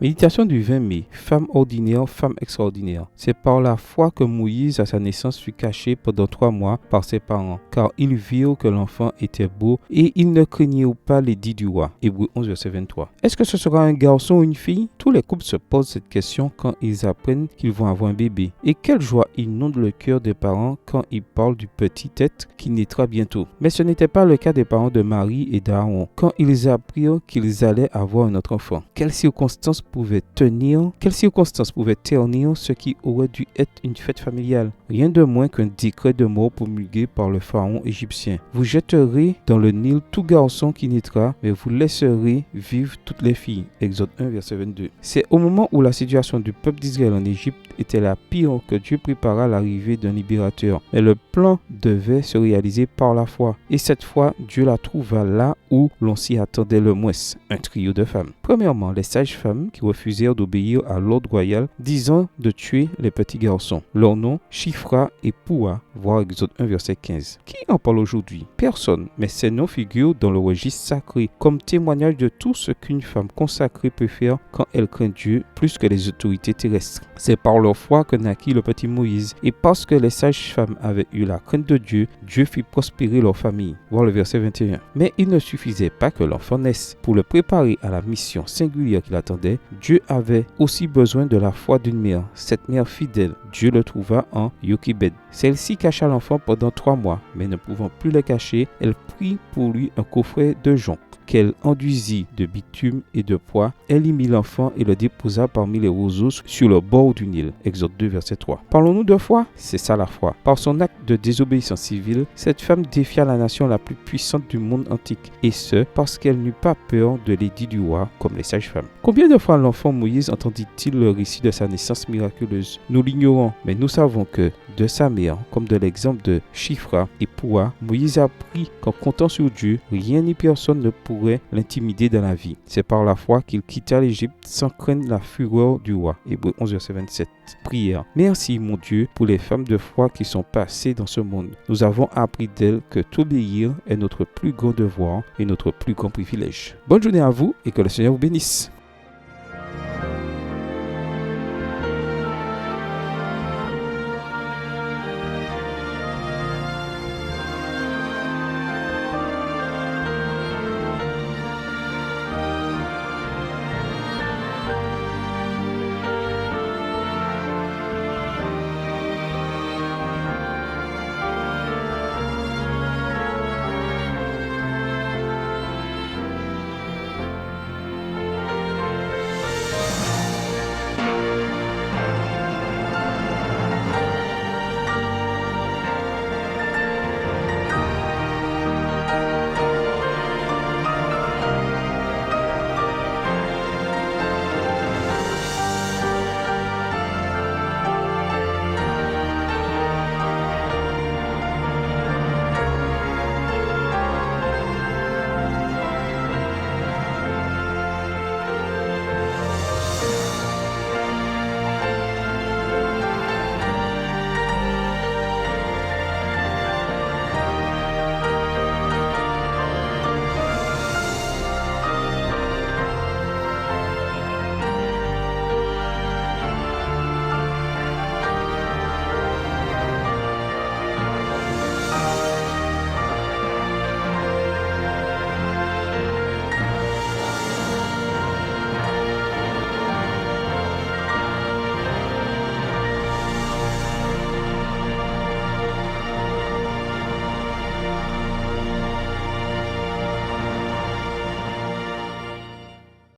Méditation du 20 mai. Femme ordinaire, femme extraordinaire. C'est par la foi que Moïse, à sa naissance, fut caché pendant 3 mois par ses parents, car ils virent que l'enfant était beau et ils ne craignirent pas l'édit du roi. Hébreux 11, verset 23. Est-ce que ce sera un garçon ou une fille? Tous les couples se posent cette question quand ils apprennent qu'ils vont avoir un bébé. Et quelle joie inonde le cœur des parents quand ils parlent du petit être qui naîtra bientôt. Mais ce n'était pas le cas des parents de Marie et d'Aaron quand ils apprirent qu'ils allaient avoir un autre enfant. Quelles circonstances pouvaient ternir ce qui aurait dû être une fête familiale? Rien de moins qu'un décret de mort promulgué par le pharaon égyptien. Vous jetterez dans le Nil tout garçon qui naîtra, mais vous laisserez vivre toutes les filles. Exode 1, verset 22. C'est au moment où la situation du peuple d'Israël en Égypte était la pire que Dieu prépara l'arrivée d'un libérateur. Mais le plan devait se réaliser par la foi. Et cette fois, Dieu la trouva là où l'on s'y attendait le moins, un trio de femmes. Premièrement, les sages-femmes qui refusèrent d'obéir à l'ordre royal, disant de tuer les petits garçons. Leur nom, Shifra et Poua, voir Exode 1, verset 15. Qui en parle aujourd'hui? Personne, mais ces noms figurent dans le registre sacré, comme témoignage de tout ce qu'une femme consacrée peut faire quand elle craint Dieu plus que les autorités terrestres. C'est par leur foi que naquit le petit Moïse, et parce que les sages-femmes avaient eu la crainte de Dieu, Dieu fit prospérer leur famille. Voir le verset 21. Mais il ne suffisait pas que l'enfant naisse. Pour le préparer à la mission singulière qu'il attendait, Dieu avait aussi besoin de la foi d'une mère. Cette mère fidèle, Dieu le trouva en Jochébed. Celle-ci cacha l'enfant pendant 3 mois, mais ne pouvant plus le cacher, elle prit pour lui un coffret de jonc qu'elle enduisit de bitume et de pois. Elle y mit l'enfant et le déposa parmi les roseaux sur le bord du Nil. Exode 2, verset 3. Parlons-nous de foi? C'est ça la foi. Par son acte de désobéissance civile, cette femme défia la nation la plus puissante du monde antique, et ce, parce qu'elle n'eut pas peur de l'édit du roi, comme les sages-femmes. Combien de fois l'enfant Moïse entendit-il le récit de sa naissance miraculeuse? Nous l'ignorons, mais nous savons que, de sa mère, comme de l'exemple de Shifra et Poua, Moïse a appris qu'en comptant sur Dieu, rien ni personne ne pourrait l'intimider dans la vie. C'est par la foi qu'il quitta l'Égypte sans craindre la fureur du roi. Hébreux 11, verset 27. Prière. Merci, mon Dieu, pour les femmes de foi qui sont passées dans ce monde. Nous avons appris d'elles que t'obéir est notre plus grand devoir et notre plus grand privilège. Bonne journée à vous et que le Seigneur vous bénisse.